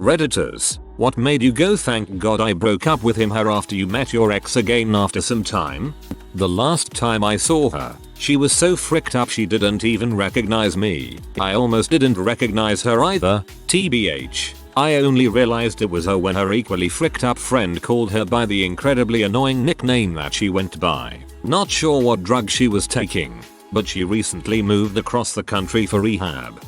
Redditors, what made you go thank God I broke up with him her after you met your ex again after some time? The last time I saw her, she was so fricked up she didn't even recognize me. I almost didn't recognize her either, TBH. I only realized it was her when her equally fricked up friend called her by the incredibly annoying nickname that she went by. Not sure what drug she was taking, but she recently moved across the country for rehab.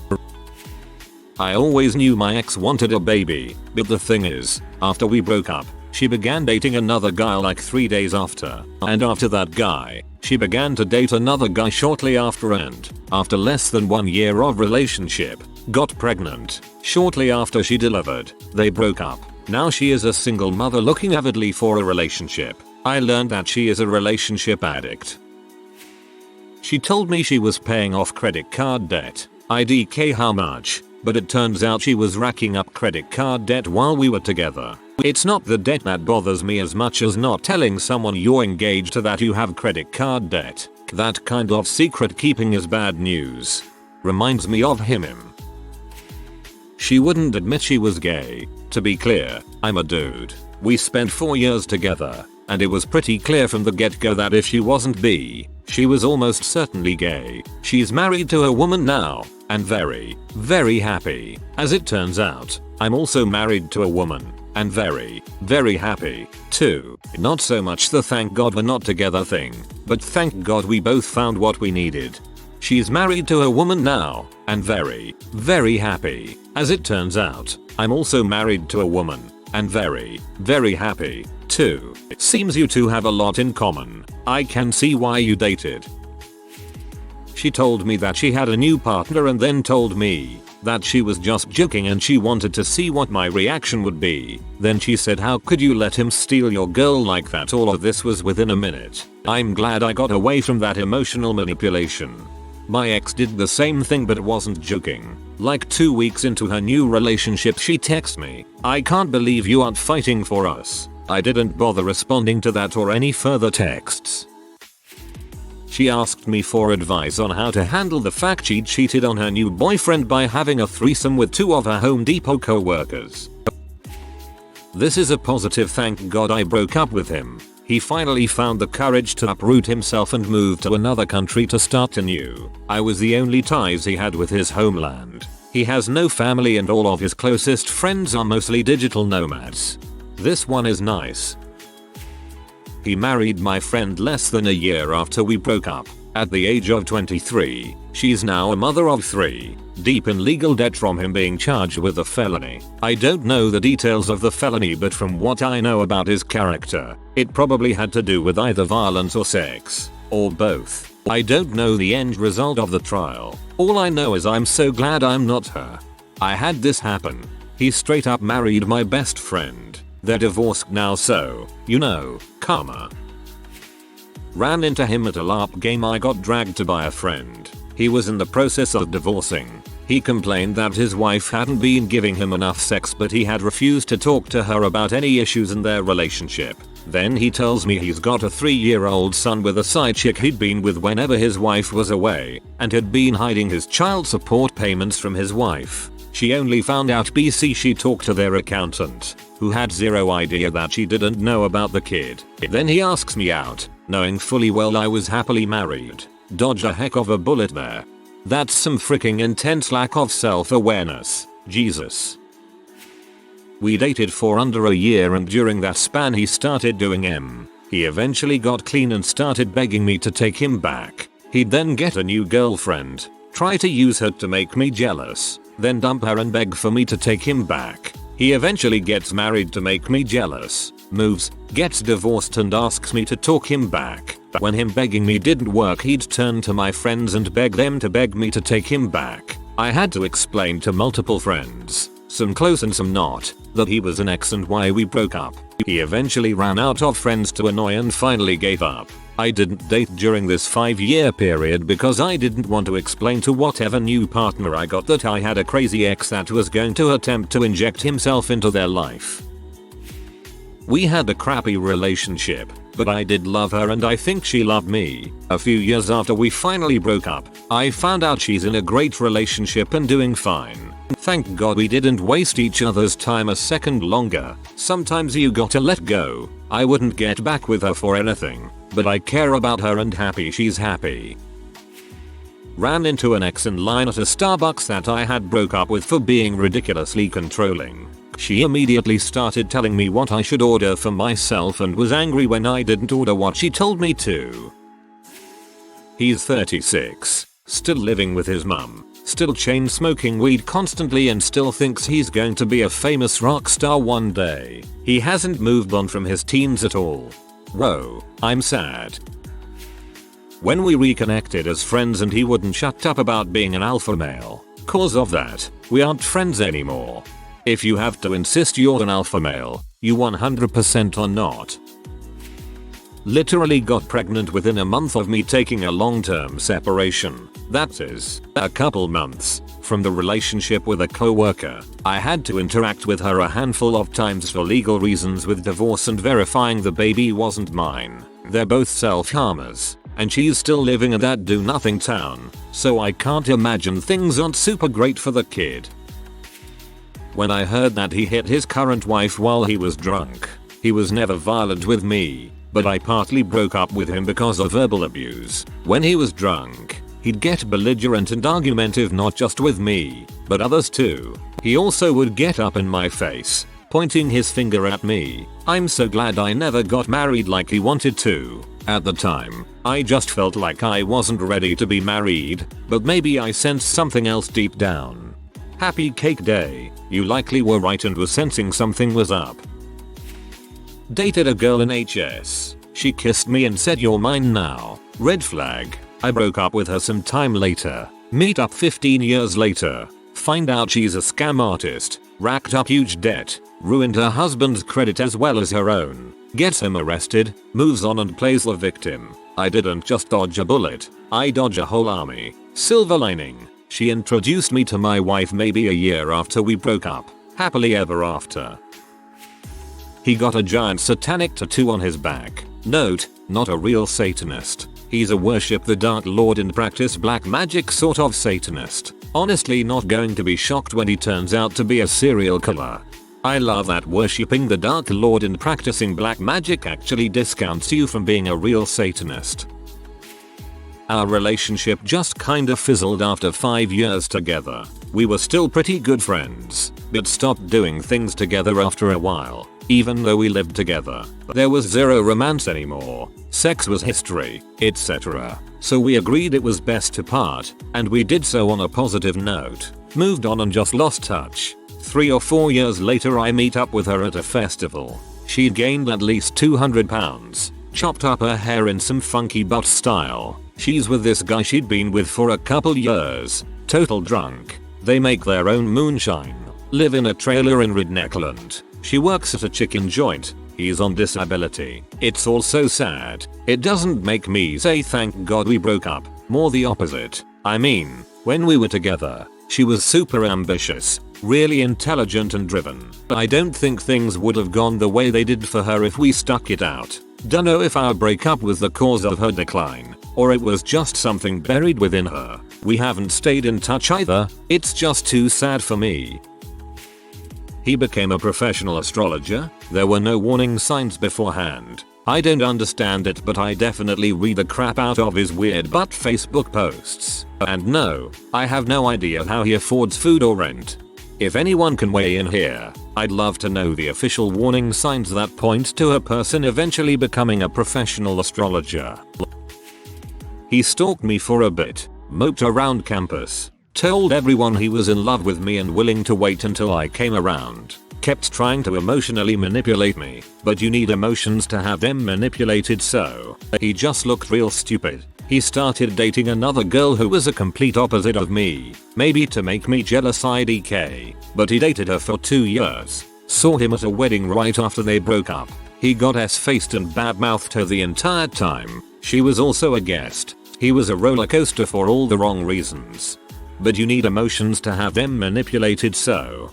I always knew my ex wanted a baby, but the thing is, after we broke up, she began dating another guy like 3 days after, and after that guy, she began to date another guy shortly after, and after less than 1 year of relationship, got pregnant. Shortly after she delivered, they broke up. Now she is a single mother looking avidly for a relationship. I learned that she is a relationship addict. She told me she was paying off credit card debt. IDK how much? But it turns out she was racking up credit card debt while we were together. It's not the debt that bothers me as much as not telling someone you're engaged to that you have credit card debt. That kind of secret keeping is bad news. Reminds me of him. She wouldn't admit she was gay. To be clear, I'm a dude. We spent 4 years together, and it was pretty clear from the get-go that if she wasn't bi, she was almost certainly gay. She's married to a woman now, and very, very happy. As it turns out, I'm also married to a woman, and very, very happy, too. Not so much the thank God we're not together thing, but thank God we both found what we needed. She's married to a woman now, and very, very happy. As it turns out, I'm also married to a woman, and very, very happy, too. It seems you two have a lot in common. I can see why you dated. She told me that she had a new partner and then told me that she was just joking and she wanted to see what my reaction would be. Then she said, how could you let him steal your girl like that? All of this was within a minute. I'm glad I got away from that emotional manipulation. My ex did the same thing but wasn't joking. Like 2 weeks into her new relationship she texts me, I can't believe you aren't fighting for us. I didn't bother responding to that or any further texts. She asked me for advice on how to handle the fact she cheated on her new boyfriend by having a threesome with 2 of her Home Depot co-workers. This is a positive, thank God I broke up with him. He finally found the courage to uproot himself and move to another country to start anew. I was the only ties he had with his homeland. He has no family and all of his closest friends are mostly digital nomads. This one is nice. He married my friend less than a year after we broke up. At the age of 23, she's now a mother of 3, deep in legal debt from him being charged with a felony. I don't know the details of the felony, but from what I know about his character, it probably had to do with either violence or sex, or both. I don't know the end result of the trial. All I know is I'm so glad I'm not her. I had this happen. He straight up married my best friend. They're divorced now, so, you know, karma. Ran into him at a LARP game I got dragged to by a friend. He was in the process of divorcing. He complained that his wife hadn't been giving him enough sex, but he had refused to talk to her about any issues in their relationship. Then he tells me he's got a 3-year-old son with a side chick he'd been with whenever his wife was away, and had been hiding his child support payments from his wife. She only found out BC she talked to their accountant, who had zero idea that she didn't know about the kid. Then he asks me out, knowing fully well I was happily married. Dodged a heck of a bullet there. That's some freaking intense lack of self-awareness. Jesus. We dated for under a year and during that span he started doing He eventually got clean and started begging me to take him back. He'd then get a new girlfriend, try to use her to make me jealous, then dump her and beg for me to take him back. He eventually gets married to make me jealous, moves, gets divorced and asks me to talk him back. When him begging me didn't work, he'd turn to my friends and beg them to beg me to take him back. I had to explain to multiple friends, some close and some not, that he was an ex and why we broke up. He eventually ran out of friends to annoy and finally gave up. I didn't date during this 5-year period because I didn't want to explain to whatever new partner I got that I had a crazy ex that was going to attempt to inject himself into their life. We had a crappy relationship. but I did love her and I think she loved me. A few years after we finally broke up, I found out she's in a great relationship and doing fine. Thank God we didn't waste each other's time a second longer. Sometimes you gotta let go. I wouldn't get back with her for anything, but I care about her and happy she's happy. Ran into an ex in line at a Starbucks that I had broke up with for being ridiculously controlling. She immediately started telling me what I should order for myself and was angry when I didn't order what she told me to. He's 36, still living with his mum, still chain smoking weed constantly and still thinks he's going to be a famous rock star one day. He hasn't moved on from his teens at all. Whoa, I'm sad. When we reconnected as friends and he wouldn't shut up about being an alpha male, cause of that, we aren't friends anymore. If you have to insist you're an alpha male, you 100% are not. Literally got pregnant within a month of me taking a long-term separation, that is, a couple months, from the relationship with a co-worker. I had to interact with her a handful of times for legal reasons with divorce and verifying the baby wasn't mine. They're both self-harmers, and she's still living in that do-nothing town, so I can't imagine things aren't super great for the kid. When I heard that he hit his current wife while he was drunk, he was never violent with me, but I partly broke up with him because of verbal abuse. When he was drunk, he'd get belligerent and argumentative not just with me, but others too. He also would get up in my face, pointing his finger at me. I'm so glad I never got married like he wanted to. At the time, I just felt like I wasn't ready to be married, but maybe I sensed something else deep down. Happy cake day, you likely were right and were sensing something was up. Dated a girl in HS. She kissed me and said you're mine now. Red flag. I broke up with her some time later. Meet up 15 years later. Find out she's a scam artist. Racked up huge debt. Ruined her husband's credit as well as her own. Gets him arrested. Moves on and plays the victim. I didn't just dodge a bullet. I dodge a whole army. Silver lining. She introduced me to my wife maybe a year after we broke up. Happily ever after. He got a giant satanic tattoo on his back. Note, not a real Satanist. He's a worship the Dark Lord and practice black magic sort of Satanist. Honestly not going to be shocked when he turns out to be a serial killer. I love that worshipping the Dark Lord and practicing black magic actually discounts you from being a real Satanist. Our relationship just kinda fizzled after 5 years together. We were still pretty good friends, but stopped doing things together after a while. Even though we lived together, there was zero romance anymore. Sex was history, etc. So we agreed it was best to part, and we did so on a positive note. Moved on and just lost touch. 3 or 4 years later I meet up with her at a festival. She'd gained at least 200 pounds. Chopped up her hair in some funky butt style. She's with this guy she'd been with for a couple years. Total drunk. They make their own moonshine. Live in a trailer in Redneckland. She works at a chicken joint. He's on disability. It's all so sad. It doesn't make me say thank God we broke up. More the opposite. I mean, when we were together, she was super ambitious, really intelligent and driven. I don't think things would have gone the way they did for her if we stuck it out. Dunno if our breakup was the cause of her decline, or it was just something buried within her. We haven't stayed in touch either. It's just too sad for me. He became a professional astrologer. There were no warning signs beforehand. I don't understand it, but I definitely read the crap out of his weird butt Facebook posts. And no, I have no idea how he affords food or rent. If anyone can weigh in here, I'd love to know the official warning signs that point to a person eventually becoming a professional astrologer. He stalked me for a bit, moped around campus, told everyone he was in love with me and willing to wait until I came around. Kept trying to emotionally manipulate me, but you need emotions to have them manipulated, so he just looked real stupid. He started dating another girl who was a complete opposite of me, maybe to make me jealous IDK, but he dated her for 2 years. Saw him at a wedding right after they broke up. He got s-faced and bad-mouthed her the entire time. She was also a guest. He was a roller coaster for all the wrong reasons. But you need emotions to have them manipulated, so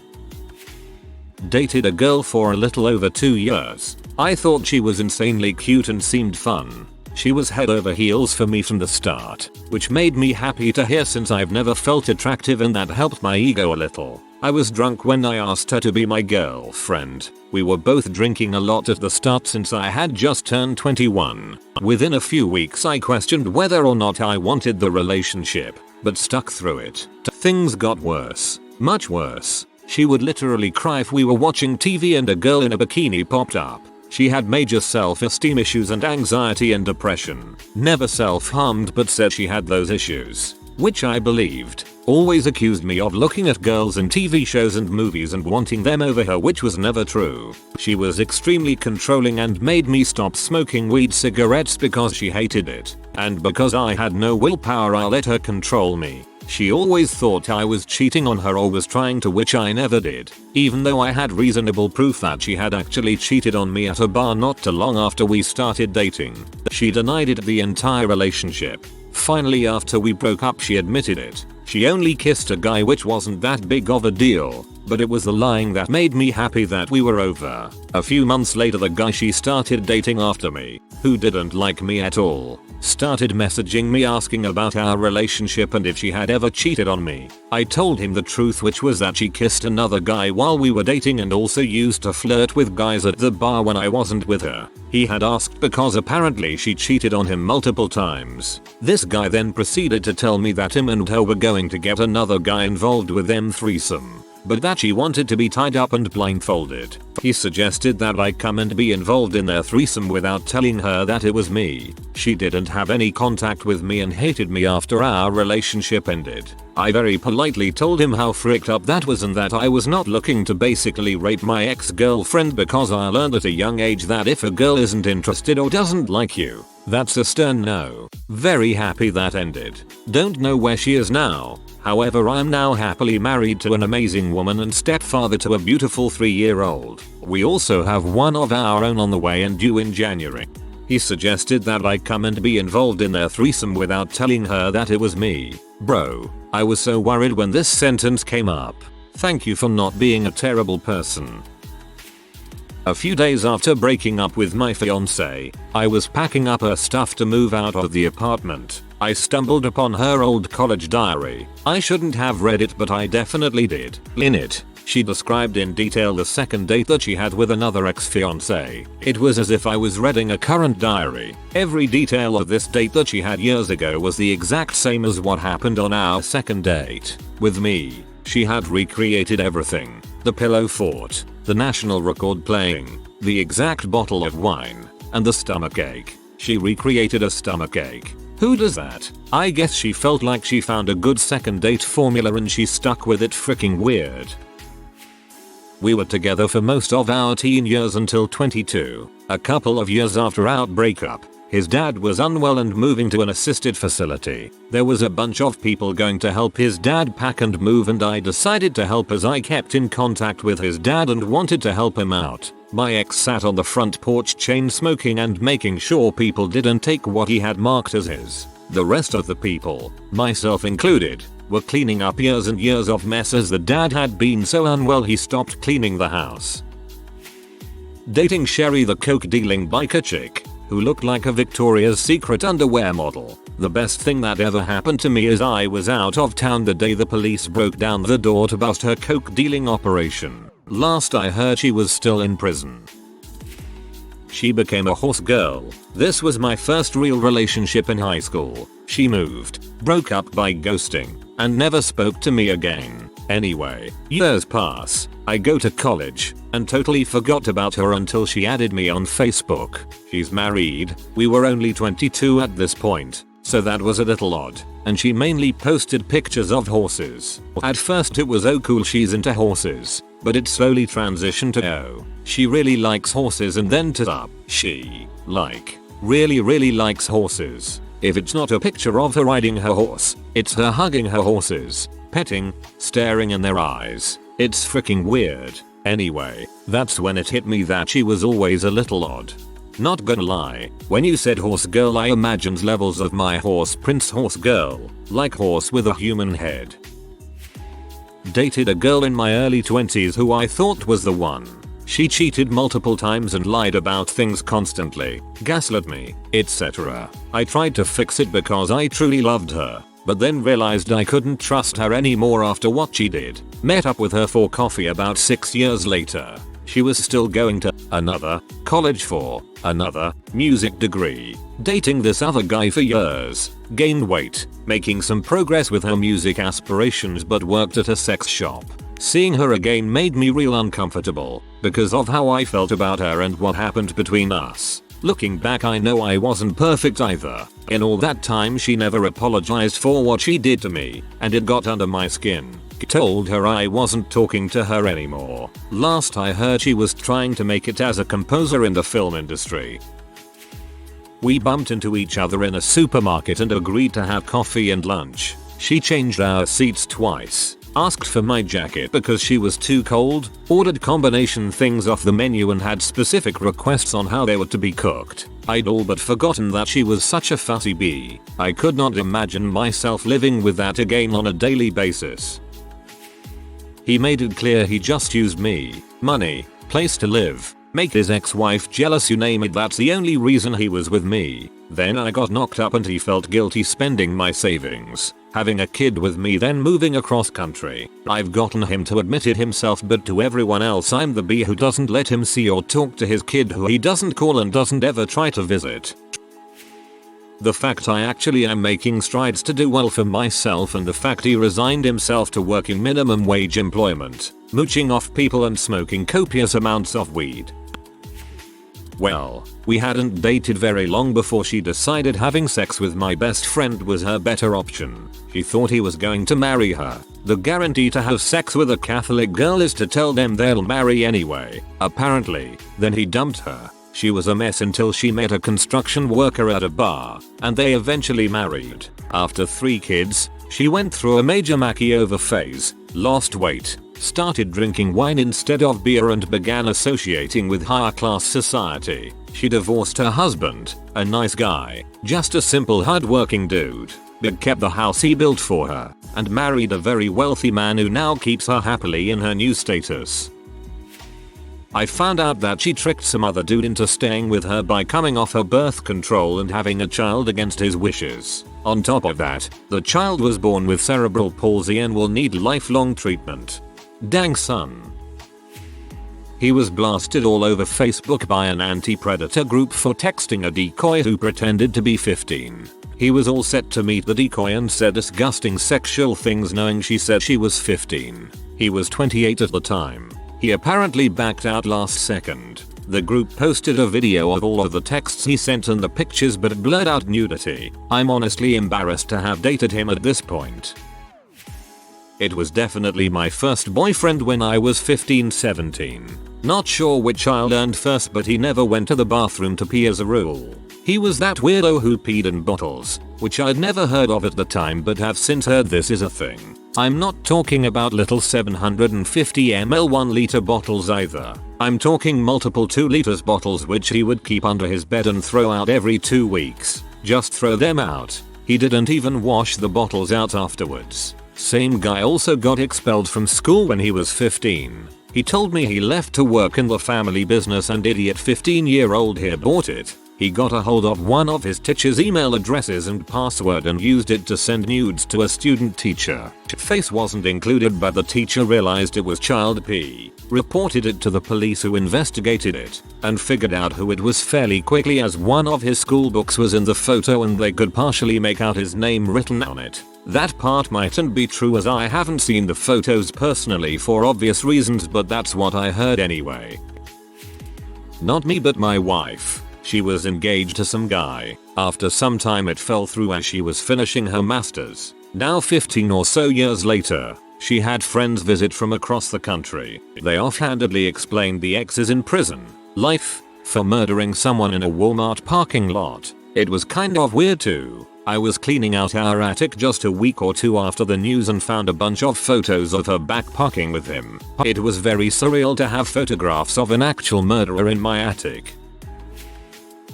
dated a girl for a little over 2 years. I thought she was insanely cute and seemed fun. She was head over heels for me from the start, which made me happy to hear since I've never felt attractive and that helped my ego a little. I was drunk when I asked her to be my girlfriend. We were both drinking a lot at the start since I had just turned 21. Within a few weeks I questioned whether or not I wanted the relationship, but stuck through it. Things got worse. Much worse. She would literally cry if we were watching TV and a girl in a bikini popped up. She had major self-esteem issues and anxiety and depression. Never self-harmed but said she had those issues, which I believed. Always accused me of looking at girls in TV shows and movies and wanting them over her, which was never true. She was extremely controlling and made me stop smoking weed cigarettes because she hated it. And because I had no willpower I let her control me. She always thought I was cheating on her or was trying to, which I never did, even though I had reasonable proof that she had actually cheated on me at a bar not too long after we started dating. She denied it the entire relationship. Finally, after we broke up, she admitted it. She only kissed a guy, which wasn't that big of a deal, but it was the lying that made me happy that we were over. A few months later, the guy she started dating after me, who didn't like me at all, started messaging me asking about our relationship and if she had ever cheated on me. I told him the truth, which was that she kissed another guy while we were dating and also used to flirt with guys at the bar when I wasn't with her. He had asked because apparently she cheated on him multiple times. This guy then proceeded to tell me that him and her were going to get another guy involved with them threesome, but that she wanted to be tied up and blindfolded. He suggested that I come and be involved in their threesome without telling her that it was me. She didn't have any contact with me and hated me after our relationship ended. I very politely told him how fricked up that was and that I was not looking to basically rape my ex-girlfriend, because I learned at a young age that if a girl isn't interested or doesn't like you, that's a stern no. Very happy that ended. Don't know where she is now. However, I'm now happily married to an amazing woman and stepfather to a beautiful 3-year-old. We also have one of our own on the way and due in January. He suggested that I come and be involved in their threesome without telling her that it was me. Bro, I was so worried when this sentence came up. Thank you for not being a terrible person. A few days after breaking up with my fiancée, I was packing up her stuff to move out of the apartment. I stumbled upon her old college diary. I shouldn't have read it, but I definitely did. In it, she described in detail the second date that she had with another ex-fiancé. It was as if I was reading a current diary. Every detail of this date that she had years ago was the exact same as what happened on our second date. With me, she had recreated everything. The pillow fort, the national record playing, the exact bottle of wine, and the stomachache. She recreated a stomachache. Who does that? I guess she felt like she found a good second date formula and she stuck with it. Freaking weird. We were together for most of our teen years until 22. A couple of years after our breakup, his dad was unwell and moving to an assisted facility. There was a bunch of people going to help his dad pack and move, and I decided to help as I kept in contact with his dad and wanted to help him out. My ex sat on the front porch chain smoking and making sure people didn't take what he had marked as his. The rest of the people, myself included, were cleaning up years and years of mess as the dad had been so unwell he stopped cleaning the house. Dating Sherry, the coke dealing biker chick, who looked like a Victoria's Secret underwear model. The best thing that ever happened to me is I was out of town the day the police broke down the door to bust her coke dealing operation. Last I heard, she was still in prison. She became a horse girl. This was my first real relationship in high school. She moved, broke up by ghosting, and never spoke to me again. Anyway, years pass. I go to college and totally forgot about her until she added me on Facebook. She's married. We were only 22 at this point, so that was a little odd. And she mainly posted pictures of horses. At first it was oh cool, she's into horses, but it slowly transitioned to oh, she really likes horses, and then to up, she, like, really likes horses. If it's not a picture of her riding her horse, it's her hugging her horses, petting, staring in their eyes. It's freaking weird. Anyway, that's when it hit me that she was always a little odd. Not gonna lie, when you said horse girl I imagined levels of my horse prince horse girl, like horse with a human head. Dated a girl in my early 20s who I thought was the one. She cheated multiple times and lied about things constantly, gaslit me, etc. I tried to fix it because I truly loved her, but then realized I couldn't trust her anymore after what she did. Met up with her for coffee about 6 years later. She was still going to another college for another music degree, dating this other guy for years, gained weight, making some progress with her music aspirations but worked at a sex shop. Seeing her again made me real uncomfortable because of how I felt about her and what happened between us. Looking back, I know I wasn't perfect either. In all that time she never apologized for what she did to me, and it got under my skin. Told her I wasn't talking to her anymore. Last I heard she was trying to make it as a composer in the film industry. We bumped into each other in a supermarket and agreed to have coffee and lunch. She changed our seats twice. Asked for my jacket because she was too cold, ordered combination things off the menu and had specific requests on how they were to be cooked. I'd all but forgotten that she was such a fussy bee. I could not imagine myself living with that again on a daily basis. He made it clear he just used me, money, place to live, make his ex-wife jealous, you name it, that's the only reason he was with me. Then I got knocked up and he felt guilty spending my savings. Having a kid with me, then moving across country. I've gotten him to admit it himself, but to everyone else I'm the bee who doesn't let him see or talk to his kid, who he doesn't call and doesn't ever try to visit. The fact I actually am making strides to do well for myself, and the fact he resigned himself to working minimum wage employment, mooching off people and smoking copious amounts of weed. Well, we hadn't dated very long before she decided having sex with my best friend was her better option. She thought he was going to marry her. The guarantee to have sex with a Catholic girl is to tell them they'll marry anyway. Apparently, then he dumped her. She was a mess until she met a construction worker at a bar, and they eventually married. After 3 kids, she went through a major makeover phase, lost weight, started drinking wine instead of beer and began associating with higher class society. She divorced her husband, a nice guy, just a simple hard-working dude, but kept the house he built for her, and married a very wealthy man who now keeps her happily in her new status. I found out that she tricked some other dude into staying with her by coming off her birth control and having a child against his wishes. On top of that, the child was born with cerebral palsy and will need lifelong treatment. Dang son. He was blasted all over Facebook by an anti-predator group for texting a decoy who pretended to be 15. He was all set to meet the decoy and said disgusting sexual things knowing she said she was 15. He was 28 at the time. He apparently backed out last second. The group posted a video of all of the texts he sent and the pictures but blurred out nudity. I'm honestly embarrassed to have dated him at this point. It was definitely my first boyfriend when I was 15-17. Not sure which I learned first, but he never went to the bathroom to pee as a rule. He was that weirdo who peed in bottles, which I'd never heard of at the time but have since heard this is a thing. I'm not talking about little 750 ml 1 liter bottles either. I'm talking multiple 2 liters bottles which he would keep under his bed and throw out every 2 weeks. Just throw them out. He didn't even wash the bottles out afterwards. Same guy also got expelled from school when he was 15. He told me he left to work in the family business and idiot 15-year-old here bought it. He got a hold of one of his teacher's email addresses and password and used it to send nudes to a student teacher. Face wasn't included, but the teacher realized it was child pee, reported it to the police who investigated it, and figured out who it was fairly quickly as one of his school books was in the photo and they could partially make out his name written on it. That part mightn't be true as I haven't seen the photos personally for obvious reasons, but that's what I heard anyway. Not me but my wife. She was engaged to some guy. After some time it fell through as she was finishing her masters. Now 15 or so years later, she had friends visit from across the country. They offhandedly explained the ex is in prison, life, for murdering someone in a Walmart parking lot. It was kind of weird too. I was cleaning out our attic just a week or 2 after the news and found a bunch of photos of her backpacking with him. It was very surreal to have photographs of an actual murderer in my attic.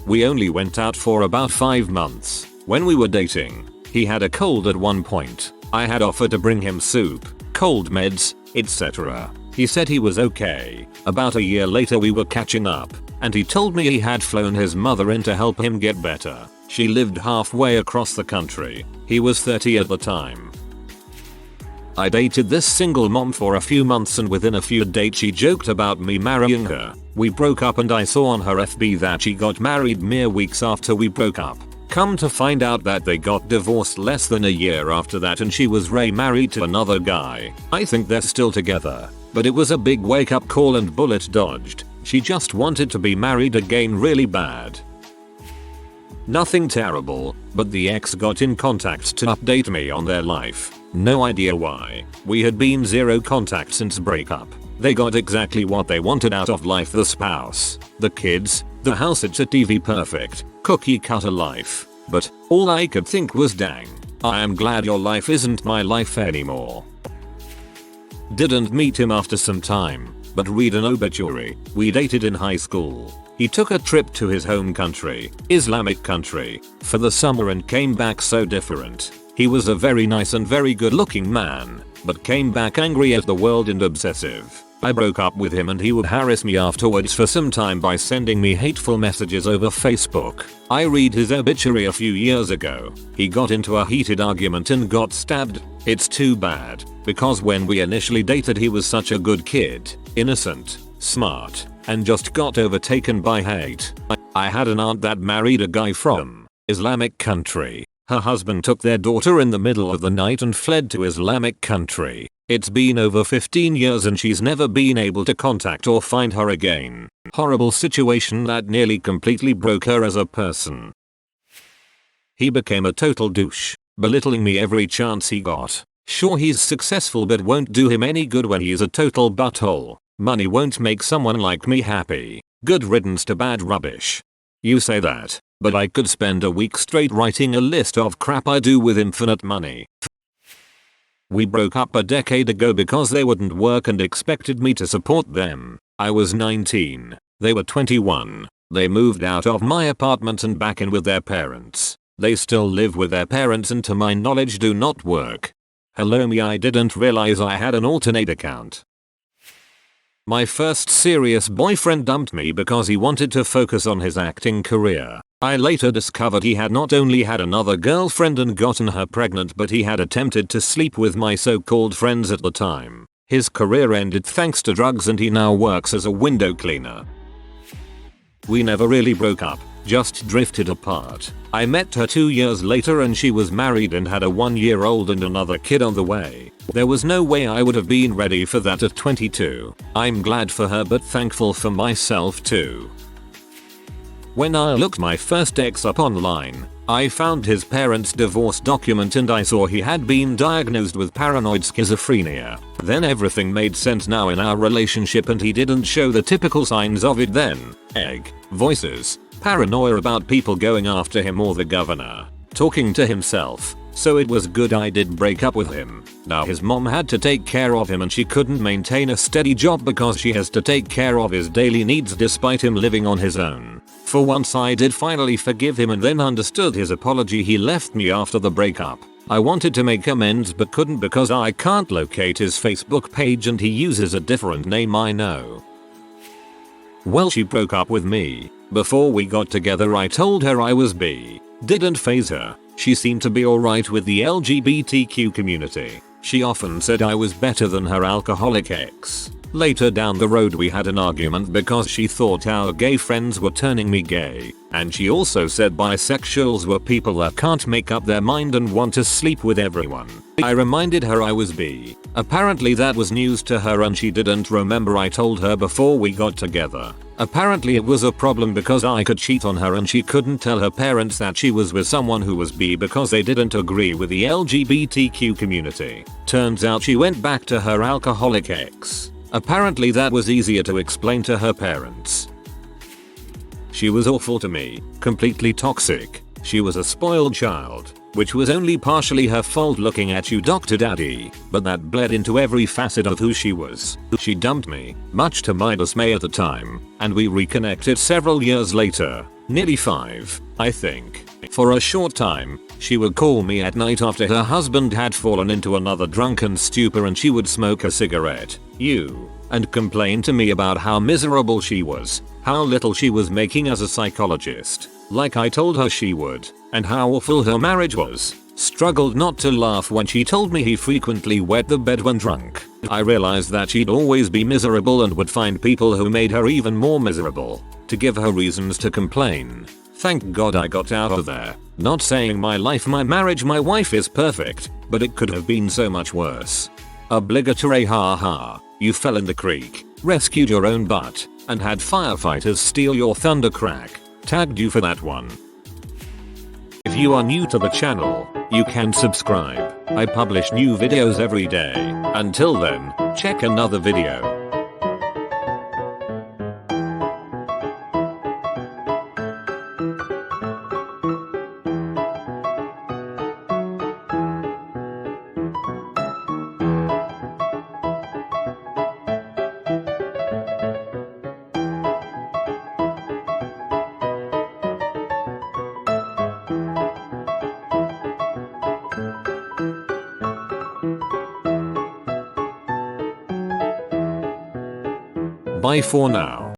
We only went out for about 5 months. When we were dating, he had a cold at one point. I had offered to bring him soup, cold meds, etc. He said he was okay. About a year later we were catching up, and he told me he had flown his mother in to help him get better. She lived halfway across the country. He was 30 at the time. I dated this single mom for a few months, and within a few dates she joked about me marrying her. We broke up and I saw on her FB that she got married mere weeks after we broke up. Come to find out that they got divorced less than a year after that, and she was remarried to another guy. I think they're still together, but it was a big wake up call and bullet dodged. She just wanted to be married again really bad. Nothing terrible, but the ex got in contact to update me on their life. No idea why. We had been zero contact since breakup. They got exactly what they wanted out of life: the spouse, the kids, the house. It's a TV perfect, cookie cutter life. But all I could think was, dang, I am glad your life isn't my life anymore. Didn't meet him after some time, but read an obituary. We dated in high school. He took a trip to his home country, Islamic country, for the summer and came back so different. He was a very nice and very good looking man, but came back angry at the world and obsessive. I broke up with him and he would harass me afterwards for some time by sending me hateful messages over Facebook. I read his obituary a few years ago. He got into a heated argument and got stabbed. It's too bad, because when we initially dated he was such a good kid, innocent, smart, and just got overtaken by hate. I had an aunt that married a guy from Islamic country. Her husband took their daughter in the middle of the night and fled to Islamic country. It's been over 15 years and she's never been able to contact or find her again. Horrible situation that nearly completely broke her as a person. He became a total douche, belittling me every chance he got. Sure, he's successful, but won't do him any good when he's a total butthole. Money won't make someone like me happy. Good riddance to bad rubbish. You say that, but I could spend a week straight writing a list of crap I do with infinite money. We broke up a decade ago because they wouldn't work and expected me to support them. I was 19. They were 21. They moved out of my apartment and back in with their parents. They still live with their parents and to my knowledge do not work. Hello me, I didn't realize I had an alternate account. My first serious boyfriend dumped me because he wanted to focus on his acting career. I later discovered he had not only had another girlfriend and gotten her pregnant, but he had attempted to sleep with my so-called friends at the time. His career ended thanks to drugs and he now works as a window cleaner. We never really broke up, just drifted apart. I met her 2 years later and she was married and had a 1-year-old and another kid on the way. There was no way I would have been ready for that at 22. I'm glad for her but thankful for myself too. When I looked my first ex up online, I found his parents' divorce document and I saw he had been diagnosed with paranoid schizophrenia. Then everything made sense now in our relationship and he didn't show the typical signs of it then. Voices, paranoia about people going after him or the governor, talking to himself. So it was good I did break up with him. Now his mom had to take care of him and she couldn't maintain a steady job because she has to take care of his daily needs despite him living on his own. For once I did finally forgive him and then understood his apology. He left me after the breakup. I wanted to make amends but couldn't because I can't locate his Facebook page and he uses a different name, I know. Well, she broke up with me. Before we got together I told her I was bi. Didn't faze her. She seemed to be alright with the LGBTQ community. She often said I was better than her alcoholic ex. Later down the road we had an argument because she thought our gay friends were turning me gay. And she also said bisexuals were people that can't make up their mind and want to sleep with everyone. I reminded her I was bi. Apparently that was news to her and she didn't remember I told her before we got together. Apparently it was a problem because I could cheat on her and she couldn't tell her parents that she was with someone who was bi because they didn't agree with the LGBTQ community. Turns out she went back to her alcoholic ex. Apparently that was easier to explain to her parents. She was awful to me, completely toxic. She was a spoiled child, which was only partially her fault looking at you Dr. Daddy, but that bled into every facet of who she was. She dumped me, much to my dismay at the time, and we reconnected several years later, nearly 5, I think. For a short time, she would call me at night after her husband had fallen into another drunken stupor and she would smoke a cigarette. and complained to me about how miserable she was, how little she was making as a psychologist, like I told her she would, and how awful her marriage was. Struggled not to laugh when she told me he frequently wet the bed when drunk. I realized that she'd always be miserable and would find people who made her even more miserable, to give her reasons to complain. Thank God I got out of there. Not saying my life, my marriage, my wife is perfect, but it could have been so much worse. Obligatory haha. You fell in the creek, rescued your own butt, and had firefighters steal your thunder crack. Tagged you for that one. If you are new to the channel, you can subscribe. I publish new videos every day. Until then, check another video. Bye for now.